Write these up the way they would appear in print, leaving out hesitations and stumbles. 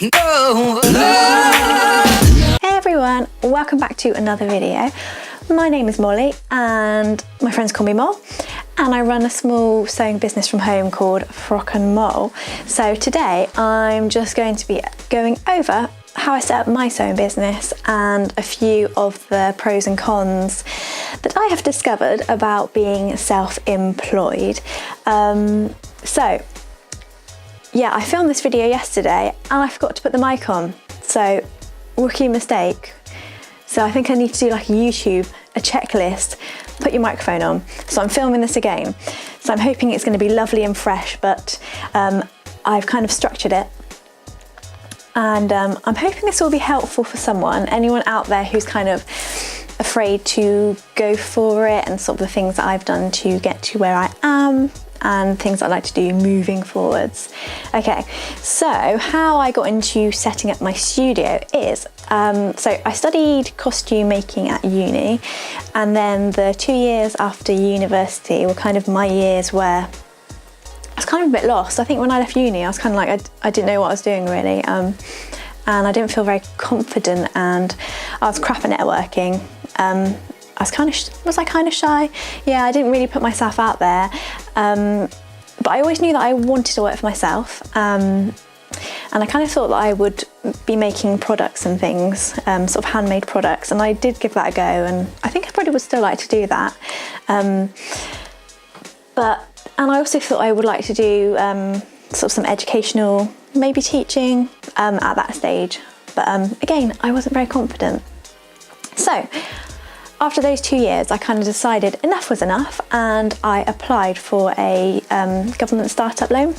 Hey everyone, welcome back to another video. My name is Molly and my friends call me Mol, and I run a small sewing business from home called Frock and Mol. So today I'm just going to be going over how I set up my sewing business and a few of the pros and cons that I have discovered about being self-employed. Yeah, I filmed this video yesterday and I forgot to put the mic on, so rookie mistake. So I think I need to do like a checklist, put your microphone on. So I'm filming this again. So I'm hoping it's going to be lovely and fresh, but I've kind of structured it. And I'm hoping this will be helpful for anyone out there who's kind of afraid to go for it, and sort of the things that I've done to get to where I am, and things I'd like to do moving forwards. Okay, so how I got into setting up my studio is, so I studied costume making at uni, and then the 2 years after university were kind of my years where I was kind of a bit lost. I think when I left uni, I was kind of like, I didn't know what I was doing really, and I didn't feel very confident, and I was crap at networking. Was I kind of shy? Yeah, I didn't really put myself out there, but I always knew that I wanted to work for myself, and I kind of thought that I would be making products and things, sort of handmade products, and I did give that a go, and I think I probably would still like to do that. And I also thought I would like to do sort of some educational, maybe teaching at that stage, but again, I wasn't very confident. So after those 2 years, I kind of decided enough was enough, and I applied for a government startup loan.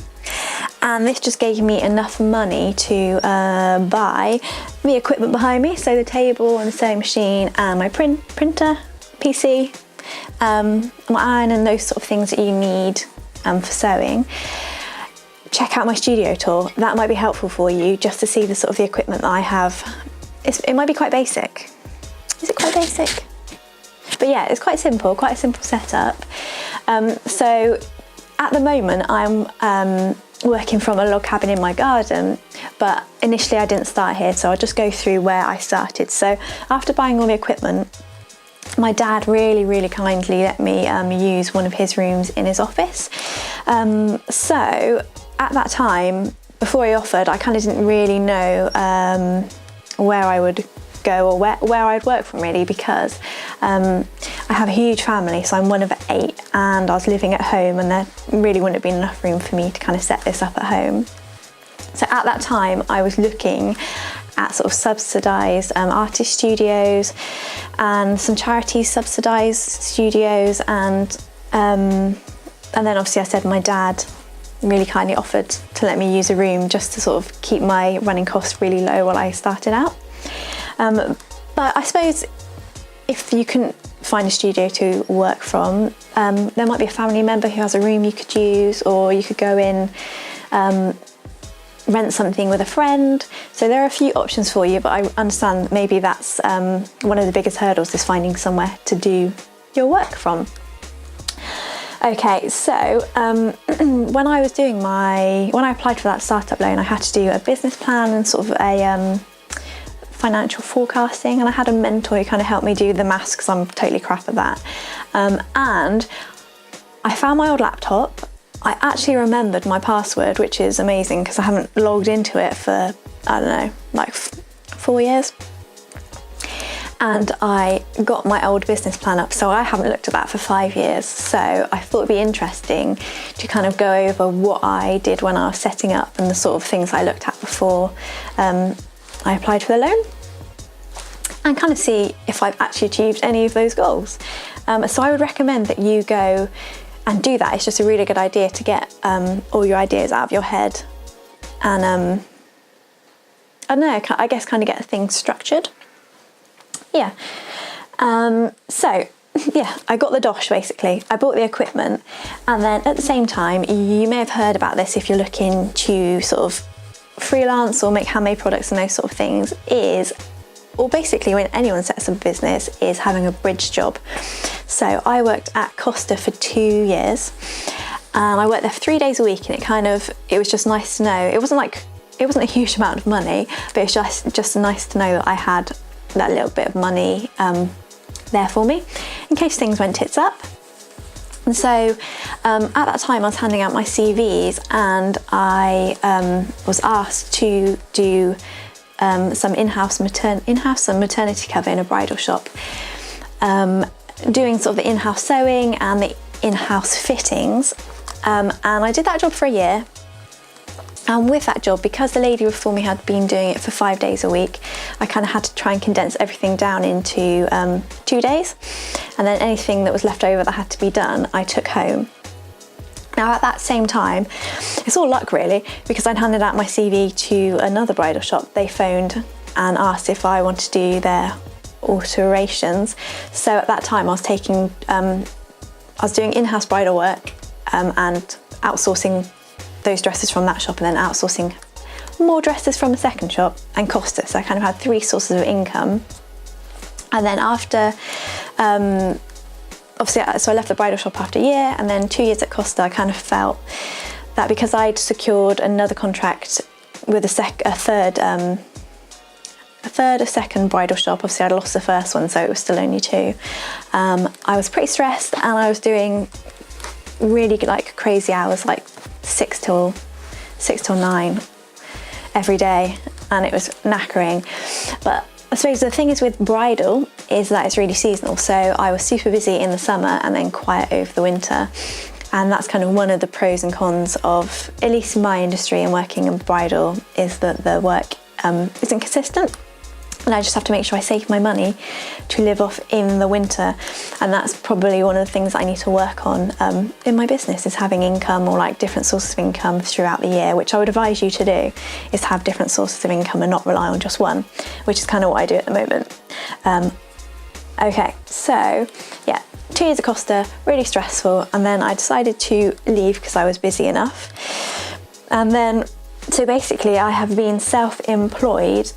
And this just gave me enough money to buy the equipment behind me, so the table and the sewing machine and my printer, PC, my iron, and those sort of things that you need for sewing. Check out my studio tour. That might be helpful for you, just to see the sort of the equipment that I have. It might be quite basic. Is it quite basic? But yeah, it's quite a simple setup. So at the moment I'm working from a log cabin in my garden, but initially I didn't start here, so I'll just go through where I started. So after buying all the equipment, my dad really kindly let me use one of his rooms in his office. So at that time, before he offered, I kind of didn't really know where I would go or where I'd work from really, because I have a huge family, so I'm one of 8, and I was living at home, and there really wouldn't have been enough room for me to kind of set this up at home. So at that time I was looking at sort of subsidised artist studios, and some charities subsidised studios, and then obviously I said my dad really kindly offered to let me use a room just to sort of keep my running costs really low while I started out. But I suppose if you couldn't find a studio to work from, there might be a family member who has a room you could use, or you could go in, rent something with a friend. So there are a few options for you, but I understand maybe that's one of the biggest hurdles, is finding somewhere to do your work from. Okay, so when I applied for that startup loan, I had to do a business plan and sort of a financial forecasting, and I had a mentor who kind of helped me do the maths, because I'm totally crap at that. And I found my old laptop. I actually remembered my password, which is amazing because I haven't logged into it for, I don't know, like 4 years. And I got my old business plan up, so I haven't looked at that for 5 years. So I thought it'd be interesting to kind of go over what I did when I was setting up, and the sort of things I looked at before I applied for the loan, and kind of see if I've actually achieved any of those goals. So I would recommend that you go and do that. It's just a really good idea to get all your ideas out of your head, and I don't know, I guess kind of get things structured. Yeah. So yeah, I got the dosh basically. I bought the equipment, and then at the same time, you may have heard about this if you're looking to sort of freelance or make handmade products and those sort of things, or basically when anyone sets up a business, is having a bridge job. So I worked at Costa for 2 years, and I worked there for 3 days a week, and it was just nice to know. It wasn't like it wasn't a huge amount of money, but it's just nice to know that I had that little bit of money there for me in case things went tits up. And so at that time I was handing out my CVs, and I was asked to do some in-house maternity cover in a bridal shop, doing sort of the in-house sewing and the in-house fittings, and I did that job for a year. And with that job, because the lady before me had been doing it for 5 days a week, I kind of had to try and condense everything down into 2 days, and then anything that was left over that had to be done I took home. Now at that same time, it's all luck really, because I'd handed out my CV to another bridal shop. They phoned and asked if I wanted to do their alterations. So at that time I was doing in-house bridal work and outsourcing those dresses from that shop, and then outsourcing more dresses from a second shop and Costa. So I kind of had 3 sources of income. And then after, obviously, so I left the bridal shop after a year, and then 2 years at Costa, I kind of felt that because I'd secured another contract with a second bridal shop, obviously I'd lost the first one, so it was still only 2. I was pretty stressed, and I was doing really like crazy hours, like 6 till 9 every day, and it was knackering. But I suppose the thing is with bridal is that it's really seasonal, so I was super busy in the summer and then quiet over the winter, and that's kind of one of the pros and cons of, at least in my industry and working in bridal, is that the work isn't consistent, and I just have to make sure I save my money to live off in the winter. And that's probably one of the things I need to work on in my business, is having income, or like different sources of income throughout the year, which I would advise you to do, is to have different sources of income and not rely on just one, which is kind of what I do at the moment. Okay, so yeah, 2 years at Costa, really stressful, and then I decided to leave because I was busy enough. And then, so basically I have been self-employed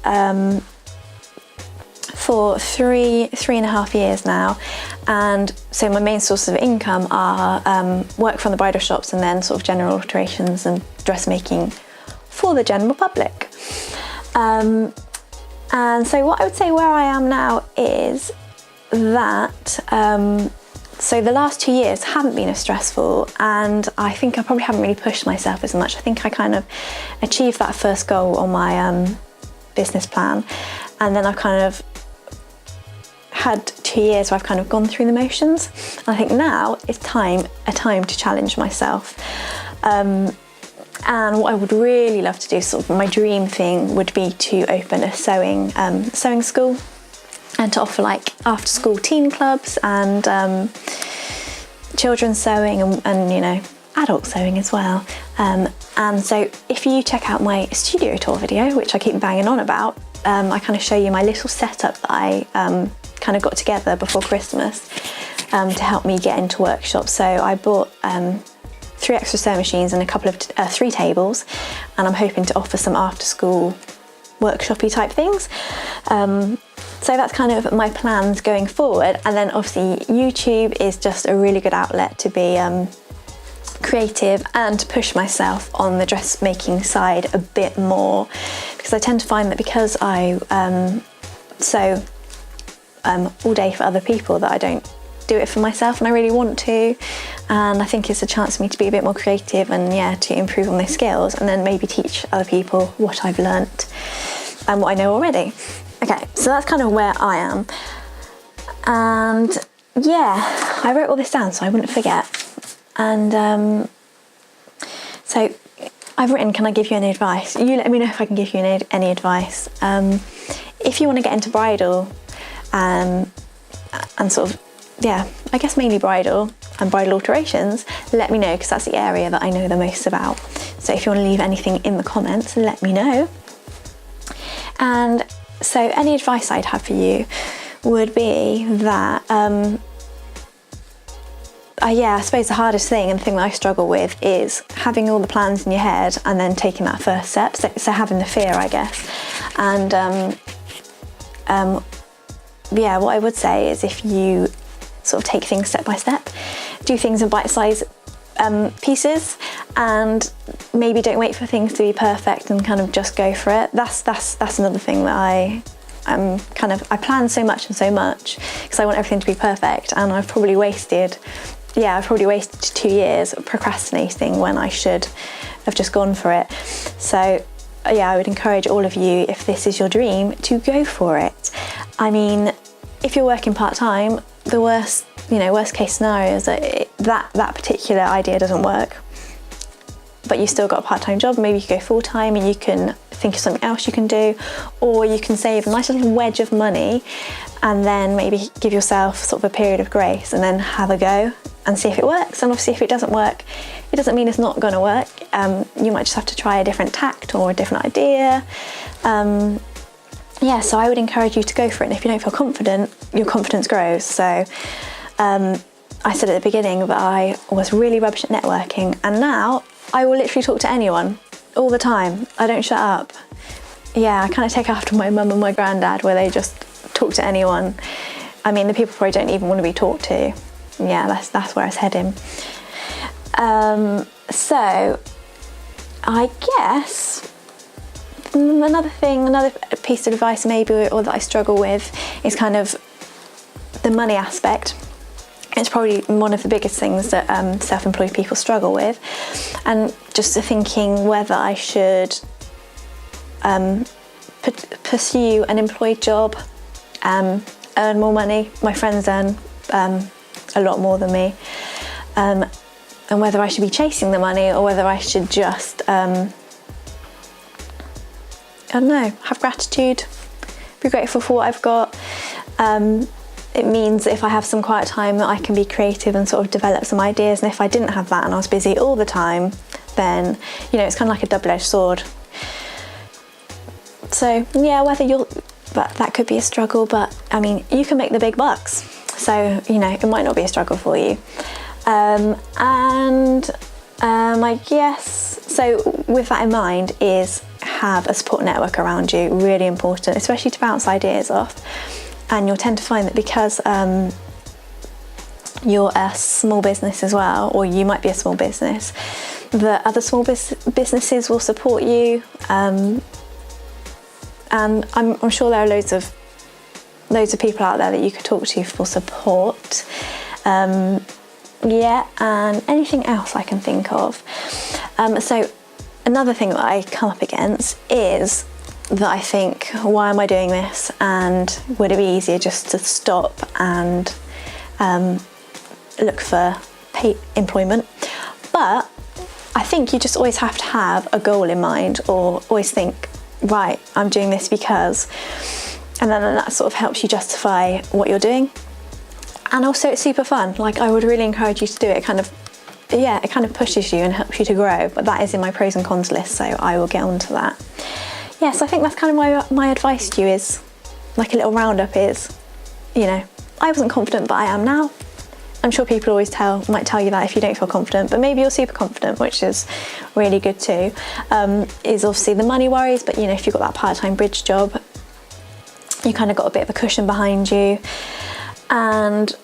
for 3.5 years now, and so my main sources of income are work from the bridal shops, and then sort of general alterations and dressmaking for the general public. And so what I would say where I am now is that so the last 2 years haven't been as stressful, and I think I probably haven't really pushed myself as much. I think I kind of achieved that first goal on my business plan, and then I've kind of had 2 years where I've kind of gone through the motions. And I think now it's a time to challenge myself. And what I would really love to do, sort of my dream thing, would be to open a sewing school, and to offer like after school teen clubs and children's sewing and you know, adult sewing as well. And so if you check out my studio tour video, which I keep banging on about, I kind of show you my little setup that I kind of got together before Christmas to help me get into workshops. So I bought 3 extra sewing machines and a couple of 3 tables, and I'm hoping to offer some after school workshopy type things. So that's kind of my plans going forward. And then obviously YouTube is just a really good outlet to be creative and to push myself on the dressmaking side a bit more, because I tend to find that because I sew all day for other people, that I don't do it for myself, and I really want to. And I think it's a chance for me to be a bit more creative and to improve on my skills, and then maybe teach other people what I've learnt and what I know already. Okay, so that's kind of where I am. And I wrote all this down so I wouldn't forget. And so I've written, can I give you any advice? You let me know if I can give you any advice. If you want to get into bridal, and sort of, I guess mainly bridal and bridal alterations, let me know, because that's the area that I know the most about. So if you want to leave anything in the comments, let me know. And so any advice I'd have for you would be that I suppose the hardest thing, and the thing that I struggle with, is having all the plans in your head and then taking that first step. So having the fear, I guess. And what I would say is, if you sort of take things step by step, do things in bite-sized pieces, and maybe don't wait for things to be perfect and kind of just go for it. That's another thing that I plan so much because I want everything to be perfect, and I've probably wasted 2 years procrastinating when I should have just gone for it. So yeah, I would encourage all of you, if this is your dream, to go for it. I mean, if you're working part-time, the worst case scenario is that particular idea doesn't work, but you've still got a part-time job. Maybe you could go full-time and you can think of something else you can do, or you can save a nice little wedge of money and then maybe give yourself sort of a period of grace and then have a go and see if it works. And obviously if it doesn't work, it doesn't mean it's not going to work. You might just have to try a different tact or a different idea. So I would encourage you to go for it. And if you don't feel confident, your confidence grows. So I said at the beginning that I was really rubbish at networking, and now I will literally talk to anyone all the time. I don't shut up. Yeah, I kind of take after my mum and my granddad, where they just talk to anyone. I mean, the people probably don't even want to be talked to. Yeah, that's where I was heading. So I guess another piece of advice maybe, or that I struggle with, is kind of the money aspect. It's probably one of the biggest things that self-employed people struggle with, and just thinking whether I should pursue an employed job, earn more money. My friends earn a lot more than me, and whether I should be chasing the money or whether I should just I don't know, have gratitude, be grateful for what I've got. It means that if I have some quiet time, that I can be creative and sort of develop some ideas. And if I didn't have that and I was busy all the time, then, it's kind of like a double-edged sword. So yeah, that could be a struggle, but I mean, you can make the big bucks. So, it might not be a struggle for you. I guess, so with that in mind, is have a support network around you. Really important, especially to bounce ideas off. And you'll tend to find that because you're a small business as well, or you might be a small business, that other small businesses will support you. And I'm sure there are loads of people out there that you could talk to for support. And anything else I can think of. So another thing that I come up against is that I think, why am I doing this? And would it be easier just to stop and look for paid employment? But I think you just always have to have a goal in mind, or always think, right, I'm doing this because, and then that sort of helps you justify what you're doing. And also it's super fun. Like, I would really encourage you to do it. It kind of pushes you and helps you to grow. But that is in my pros and cons list, so I will get onto that. Yes, I think that's kind of my advice to you, is like a little roundup is, I wasn't confident, but I am now. I'm sure people might tell you that if you don't feel confident, but maybe you're super confident, which is really good too. Is obviously the money worries, but if you've got that part-time bridge job, you kind of got a bit of a cushion behind you. And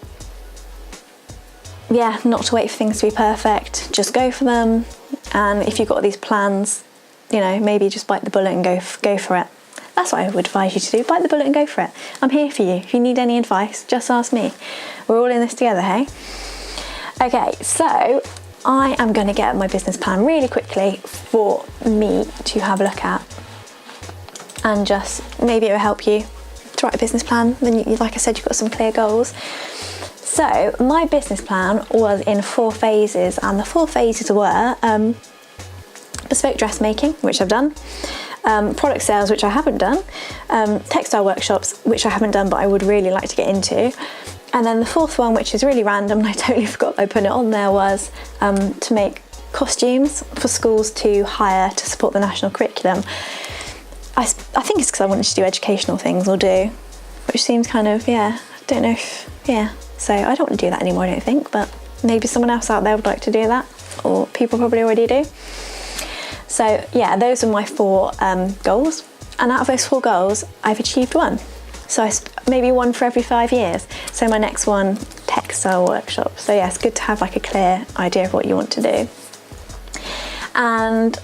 yeah, not to wait for things to be perfect, just go for them. And if you've got these plans, maybe just bite the bullet and go for it. That's what I would advise you to do. Bite the bullet and go for it. I'm here for you. If you need any advice, just ask me. We're all in this together, hey? Okay, so I am going to get my business plan really quickly for me to have a look at, and just maybe it will help you to write a business plan. Then, like I said, you've got some clear goals. So my business plan was in 4 phases, and the 4 phases were bespoke dressmaking, which I've done, product sales, which I haven't done, textile workshops, which I haven't done but I would really like to get into, and then the 4th one, which is really random and I totally forgot I put it on there, was to make costumes for schools to hire to support the national curriculum. I think it's because I wanted to do educational things, which seems kind of, so I don't want to do that anymore, I don't think, but maybe someone else out there would like to do that, or people probably already do. So yeah, those are my 4 goals, and out of those 4 goals, I've achieved 1. So maybe 1 for every 5 years. So my next one, textile workshop. So yeah, it's good to have like a clear idea of what you want to do. And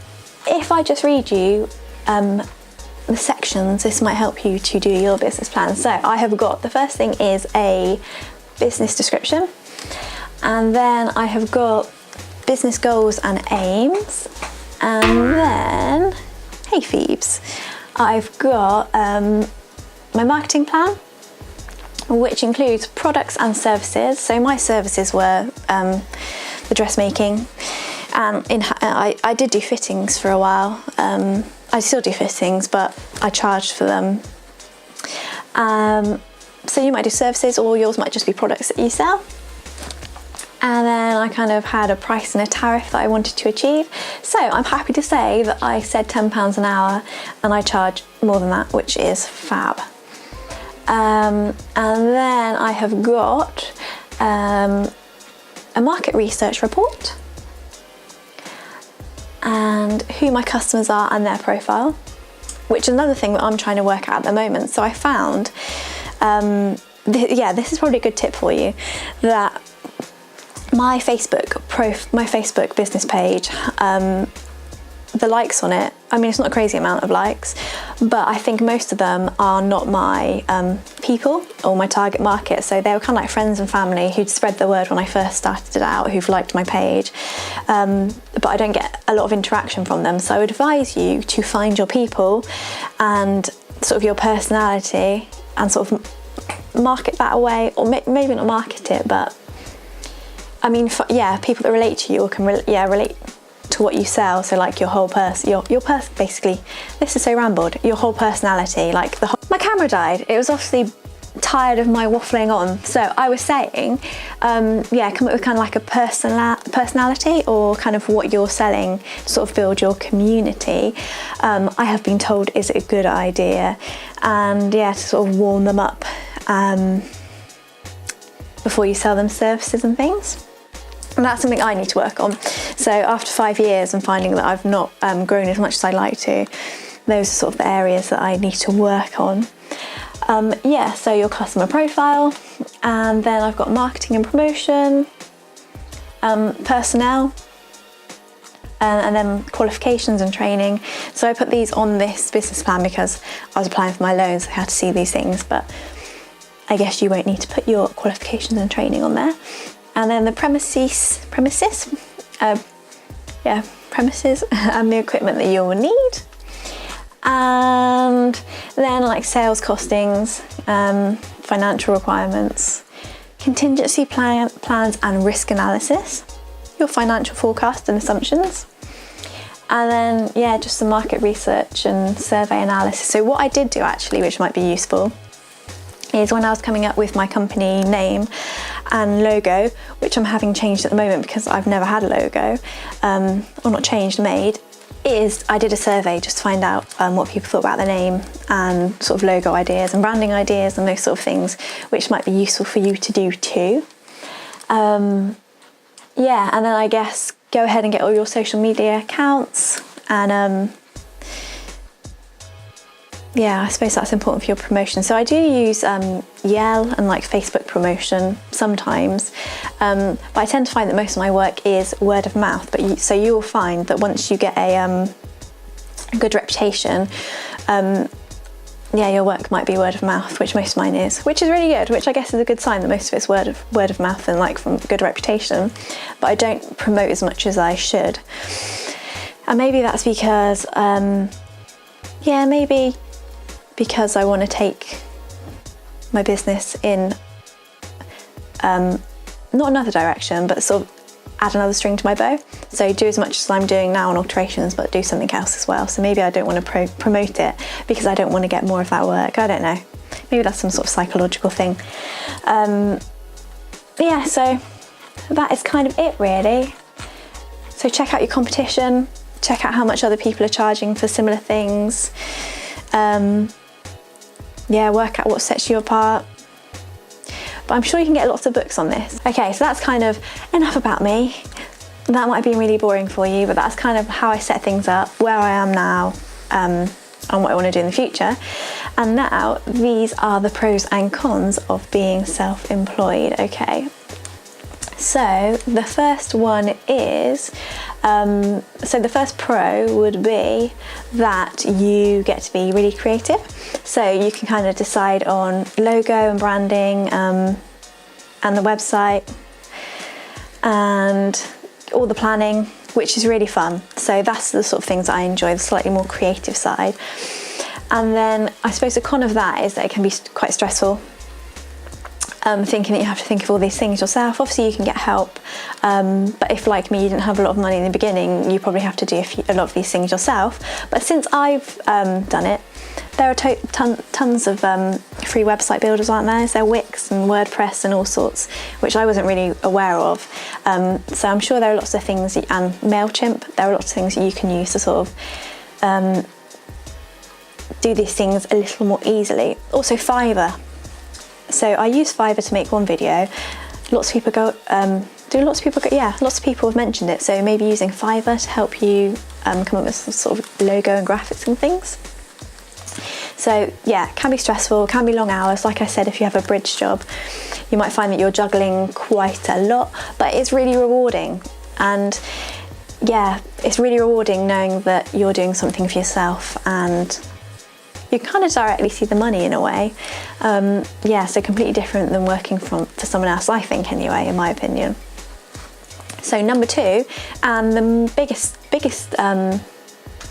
if I just read you the sections, this might help you to do your business plan. So I have got, the first thing is a business description, and then I have got business goals and aims, and then, hey Phoebes, I've got my marketing plan, which includes products and services. So my services were the dressmaking, and I did do fittings for a while. I still do fittings, but I charged for them. So you might do services, or yours might just be products that you sell. And then I kind of had a price and a tariff that I wanted to achieve. So I'm happy to say that I said £10 an hour, and I charge more than that, which is fab. And then I have got a market research report, and who my customers are and their profile, which is another thing that I'm trying to work out at the moment. So I found, this is probably a good tip for you, that my Facebook business page, the likes on it, I mean, it's not a crazy amount of likes, but I think most of them are not my people or my target market. So they were kind of like friends and family who'd spread the word when I first started it out, who've liked my page, but I don't get a lot of interaction from them. So I would advise you to find your people and sort of your personality and sort of market that away, or maybe not market it, but I mean, people that relate to you or can relate to what you sell. So like your whole your person, basically. This is so rambled. Your whole personality, like my camera died. It was obviously tired of my waffling on. So I was saying, come up with kind of like a personality, or kind of what you're selling to sort of build your community. I have been told is a good idea, and to sort of warm them up before you sell them services and things. And that's something I need to work on. So after 5 years and finding that I've not grown as much as I'd like to, those are sort of the areas that I need to work on. So your customer profile, and then I've got marketing and promotion, personnel, and then qualifications and training. So I put these on this business plan because I was applying for my loans, so I had to see these things, but I guess you won't need to put your qualifications and training on there. And then the premises and the equipment that you will need. And then like sales costings, financial requirements, contingency plans and risk analysis, your financial forecast and assumptions. And then, just the market research and survey analysis. So what I did do actually, which might be useful, is when I was coming up with my company name and logo, which I'm having changed at the moment because I've never had a logo, or not changed, made, is I did a survey just to find out what people thought about the name and sort of logo ideas and branding ideas and those sort of things, which might be useful for you to do too. And then I guess go ahead and get all your social media accounts, and I suppose that's important for your promotion. So I do use Yell and like Facebook promotion sometimes, but I tend to find that most of my work is word of mouth. So you will find that once you get a good reputation, your work might be word of mouth, which most of mine is, which is really good, which I guess is a good sign that most of it's word of mouth and like from good reputation. But I don't promote as much as I should, and maybe that's because because I want to take my business in not another direction, but sort of add another string to my bow. So do as much as I'm doing now on alterations, but do something else as well. So maybe I don't want to promote it because I don't want to get more of that work. I don't know. Maybe that's some sort of psychological thing. So that is kind of it really. So check out your competition, check out how much other people are charging for similar things. Work out what sets you apart. But I'm sure you can get lots of books on this. Okay, so that's kind of enough about me. That might be really boring for you, but that's kind of how I set things up, where I am now, and what I want to do in the future. And now, these are the pros and cons of being self-employed, okay? So the first one is, so the first pro would be that you get to be really creative. So you can kind of decide on logo and branding and the website and all the planning, which is really fun. So that's the sort of things that I enjoy, the slightly more creative side. And then I suppose the con of that is that it can be quite stressful. Thinking that you have to think of all these things yourself. Obviously you can get help, but if, like me, you didn't have a lot of money in the beginning, you probably have to do a lot of these things yourself. But since I've done it, there are tons of free website builders, aren't there? There's Wix and WordPress and all sorts, which I wasn't really aware of. So I'm sure there are lots of things, and MailChimp, there are lots of things that you can use to sort of do these things a little more easily. Also Fiverr. So I use Fiverr to make one video. Lots of people lots of people have mentioned it. So maybe using Fiverr to help you come up with some sort of logo and graphics and things. So yeah, it can be stressful, can be long hours. Like I said, if you have a bridge job, you might find that you're juggling quite a lot, but it's really rewarding. And yeah, it's really rewarding knowing that you're doing something for yourself and you kind of directly see the money in a way. Yeah, so completely different than working for someone else, I think anyway, in my opinion. So number 2, and the biggest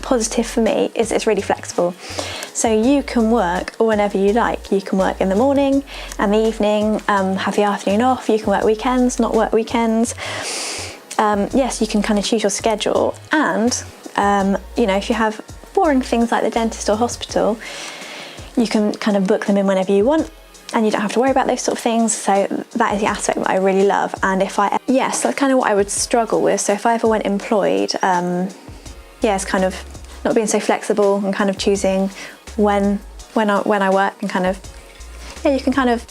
positive for me, is it's really flexible. So you can work whenever you like. You can work in the morning and the evening, have the afternoon off. You can work weekends, not work weekends. Yes, you can kind of choose your schedule. And, you know, if you have boring things like the dentist or hospital, you can kind of book them in whenever you want and you don't have to worry about those sort of things. So that is the aspect that I really love. And yes, that's kind of what I would struggle with. So if I ever went employed, yeah, it's kind of not being so flexible and kind of choosing when I work, and kind of, yeah, you can kind of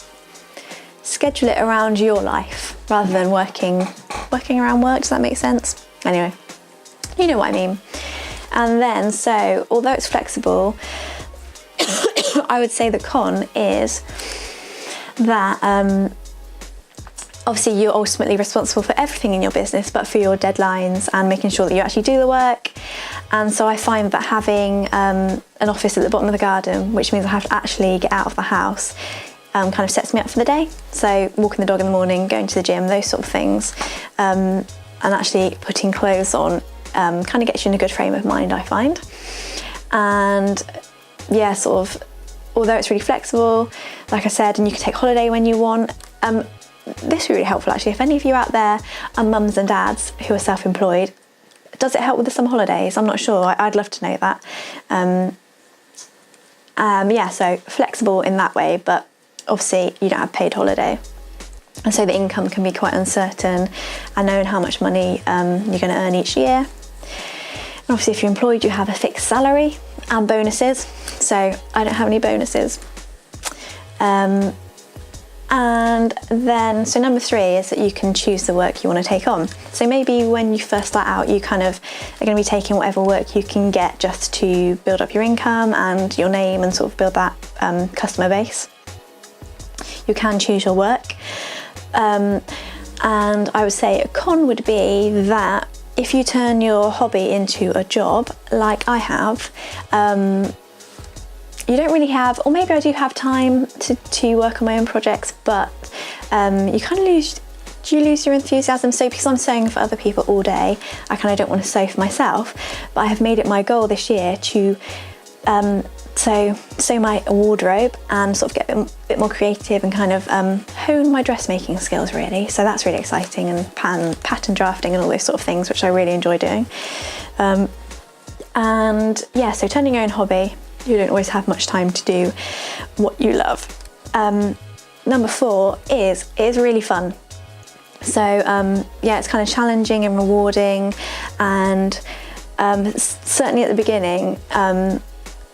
schedule it around your life rather than working around work. Does that make sense? Anyway, you know what I mean. And then, so although it's flexible, I would say the con is that obviously you're ultimately responsible for everything in your business, but for your deadlines and making sure that you actually do the work. And so I find that having an office at the bottom of the garden, which means I have to actually get out of the house, kind of sets me up for the day. So walking the dog in the morning, going to the gym, those sort of things, and actually putting clothes on kind of gets you in a good frame of mind, I find. And yeah, sort of, although it's really flexible, like I said, and you can take holiday when you want, this would be really helpful actually. If any of you out there are mums and dads who are self-employed, does it help with the summer holidays? I'm not sure. I'd love to know that. Yeah, so flexible in that way, but obviously you don't have paid holiday. And so the income can be quite uncertain, and knowing how much money you're going to earn each year. And obviously if you're employed, you have a fixed salary and bonuses. So I don't have any bonuses. And then, so number 3 is that you can choose the work you want to take on. So maybe when you first start out, you kind of are going to be taking whatever work you can get just to build up your income and your name and sort of build that customer base. You can choose your work. And I would say a con would be that if you turn your hobby into a job, like I have, you don't really have, or maybe I do have time to work on my own projects, but you kind of lose your enthusiasm. So because I'm sewing for other people all day, I kind of don't want to sew for myself, but I have made it my goal this year to sew my wardrobe and sort of get a bit more creative and kind of hone my dressmaking skills really. So that's really exciting, and pattern drafting and all those sort of things, which I really enjoy doing. And yeah, so turning your own hobby, you don't always have much time to do what you love. Number 4 is really fun. So yeah, it's kind of challenging and rewarding, and certainly at the beginning,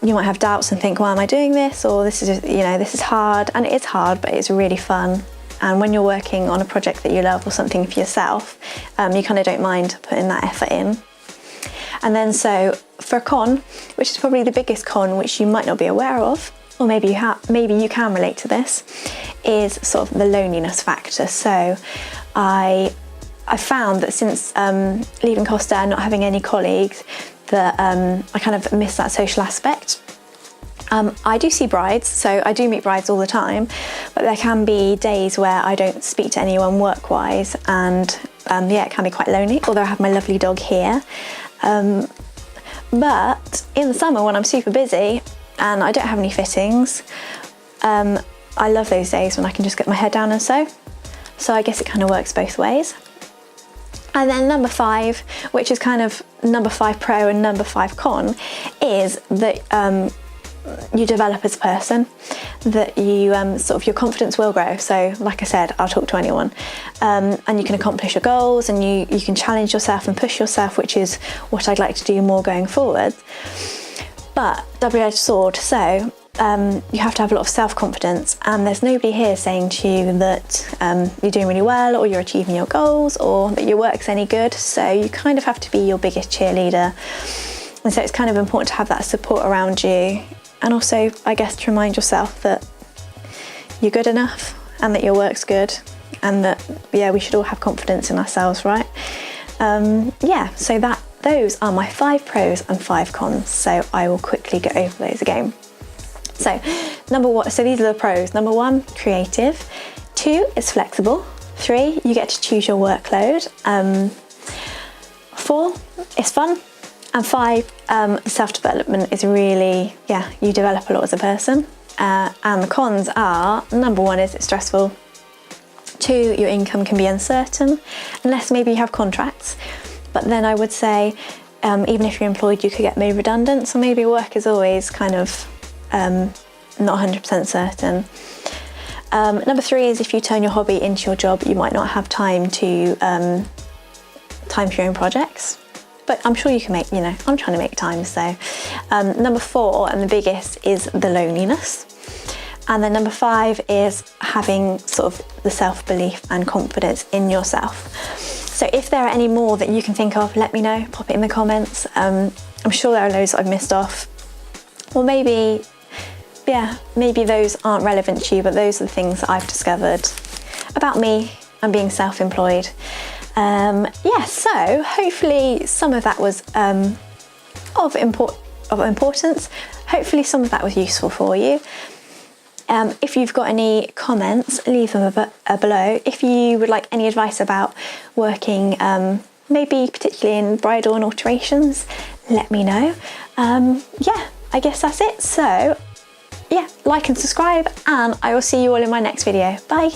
you might have doubts and think, why am I doing this? Or this is hard, and it is hard, but it's really fun. And when you're working on a project that you love or something for yourself, you kind of don't mind putting that effort in. And then so for a con, which is probably the biggest con, which you might not be aware of, or maybe you can relate to this, is sort of the loneliness factor. So I found that since leaving Costa and not having any colleagues, that I kind of miss that social aspect. I do see brides, so I do meet brides all the time, but there can be days where I don't speak to anyone work-wise, and yeah, it can be quite lonely, although I have my lovely dog here. But in the summer when I'm super busy and I don't have any fittings, I love those days when I can just get my head down and sew. So I guess it kind of works both ways. And then number 5, which is kind of number 5 pro and number 5 con, is that you develop as a person, that you sort of your confidence will grow. So like I said, I'll talk to anyone, and you can accomplish your goals, and you can challenge yourself and push yourself, which is what I'd like to do more going forward. But double-edged sword, so you have to have a lot of self-confidence, and there's nobody here saying to you that you're doing really well, or you're achieving your goals, or that your work's any good. So you kind of have to be your biggest cheerleader, and so it's kind of important to have that support around you, and also I guess to remind yourself that you're good enough and that your work's good, and that yeah, we should all have confidence in ourselves, right? Yeah, so those are my 5 pros and 5 cons, so I will quickly go over those again. So so these are the pros. Number 1, creative. 2, it's flexible. 3, you get to choose your workload. 4, it's fun. And 5, self-development is really, yeah, you develop a lot as a person. And the cons are, number 1 is it's stressful. 2, your income can be uncertain, unless maybe you have contracts. But then I would say, even if you're employed, you could get made redundant. So maybe work is always kind of not 100% certain. Number 3 is if you turn your hobby into your job, you might not have time to time for your own projects. But I'm sure you can make, I'm trying to make time. So number 4, and the biggest, is the loneliness. And then number 5 is having sort of the self-belief and confidence in yourself. So if there are any more that you can think of, let me know, pop it in the comments. I'm sure there are loads that I've missed off. Or maybe those aren't relevant to you, but those are the things that I've discovered about me and being self-employed. Yeah, so hopefully some of that was of importance. Hopefully some of that was useful for you. If you've got any comments, leave them below. If you would like any advice about working, maybe particularly in bridal and alterations, let me know. Yeah, I guess that's it. So yeah, like and subscribe, and I will see you all in my next video. Bye.